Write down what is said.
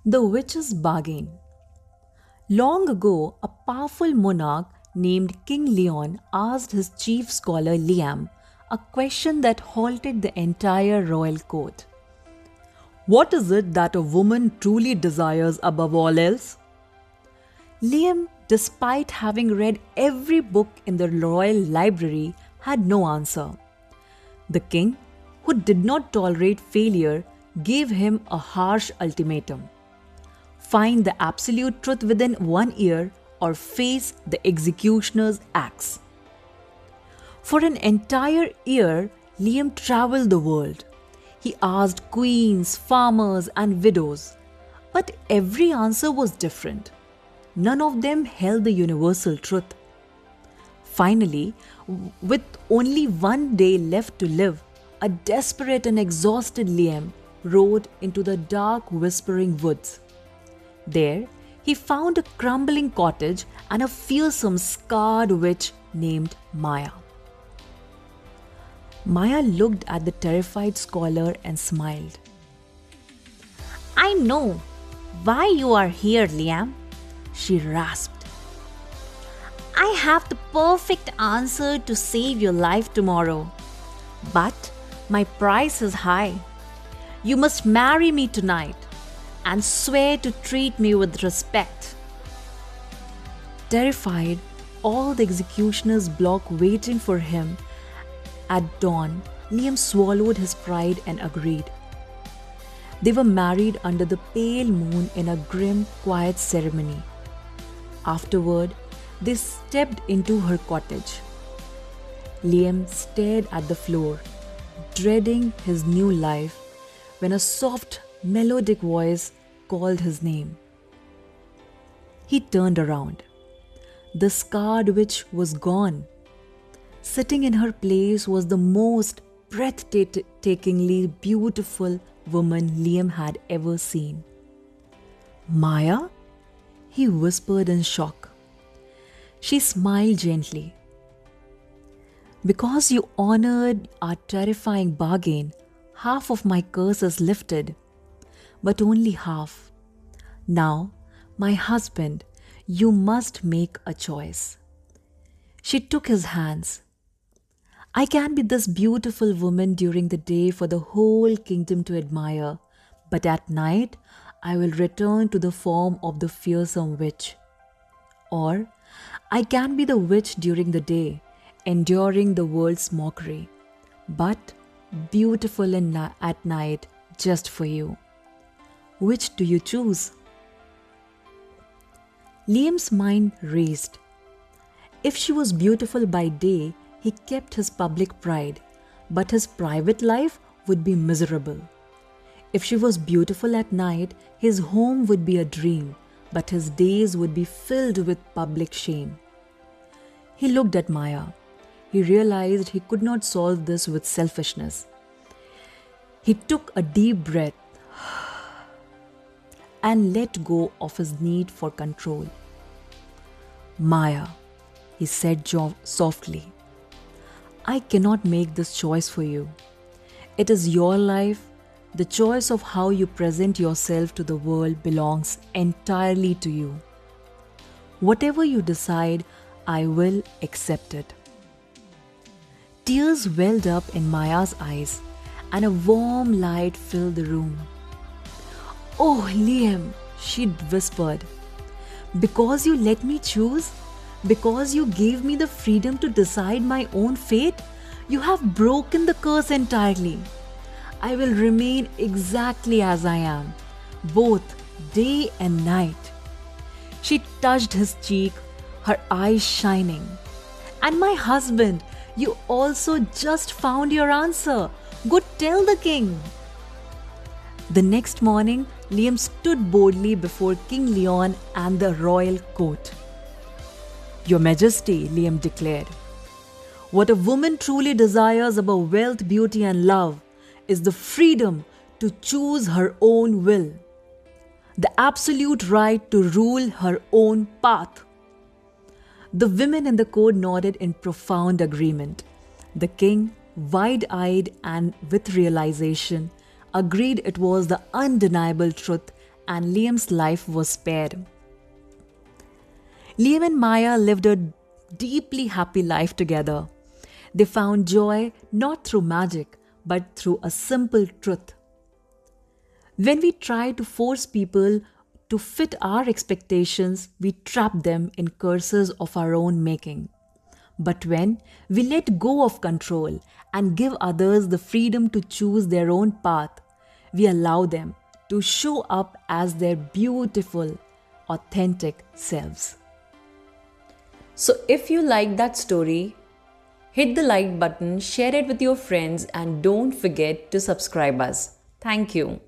The Witch's Bargain. Long ago, a powerful monarch named King Leon asked his chief scholar Liam a question that halted the entire royal court. What is it that a woman truly desires above all else? Liam, despite having read every book in the royal library, had no answer. The king, who did not tolerate failure, gave him a harsh ultimatum: find the absolute truth within 1 year or face the executioner's axe. For an entire year, Liam traveled the world. He asked queens, farmers, and widows, but every answer was different. None of them held the universal truth. Finally, with only 1 day left to live, a desperate and exhausted Liam rode into the dark, whispering woods. There, he found a crumbling cottage and a fearsome, scarred witch named Maya. Maya looked at the terrified scholar and smiled. I know why you are here, Liam, She rasped. I have the perfect answer to save your life tomorrow. But my price is high. You must marry me tonight and swear to treat me with respect. Terrified, all the executioner's block waiting for him at dawn, Liam swallowed his pride and agreed. They were married under the pale moon in a grim, quiet ceremony. Afterward, they stepped into her cottage. Liam stared at the floor, dreading his new life, when a soft, melodic voice called his name. He turned around. The scarred witch was gone. Sitting in her place was the most breathtakingly beautiful woman Liam had ever seen. Maya? He whispered in shock. She smiled gently. Because you honored our terrifying bargain, half of my curse is lifted, but only half. Now, my husband, you must make a choice. She took his hands. I can be this beautiful woman during the day for the whole kingdom to admire, but at night I will return to the form of the fearsome witch. Or I can be the witch during the day, enduring the world's mockery, but beautiful at night just for you. Which do you choose? Liam's mind raced. If she was beautiful by day, he kept his public pride, but his private life would be miserable. If she was beautiful at night, his home would be a dream, but his days would be filled with public shame. He looked at Maya. He realized he could not solve this with selfishness. He took a deep breath and let go of his need for control. Maya, he said softly, I cannot make this choice for you. It is your life. The choice of how you present yourself to the world belongs entirely to you. Whatever you decide, I will accept it. Tears welled up in Maya's eyes, and a warm light filled the room. Oh, Liam, she whispered, because you let me choose, because you gave me the freedom to decide my own fate, you have broken the curse entirely. I will remain exactly as I am, both day and night. She touched his cheek, her eyes shining. And my husband, you also just found your answer. Go tell the king. The next morning, Liam stood boldly before King Leon and the royal court. Your Majesty, Liam declared, what a woman truly desires above wealth, beauty, and love is the freedom to choose her own will, the absolute right to rule her own path. The women in the court nodded in profound agreement. The king, wide-eyed and with realization, agreed it was the undeniable truth and Liam's life was spared. Liam and Maya lived a deeply happy life together. They found joy not through magic, but through a simple truth. When we try to force people to fit our expectations, we trap them in curses of our own making. But when we let go of control and give others the freedom to choose their own path, we allow them to show up as their beautiful, authentic selves. So, if you like that story, hit the like button, share it with your friends, and don't forget to subscribe us. Thank you.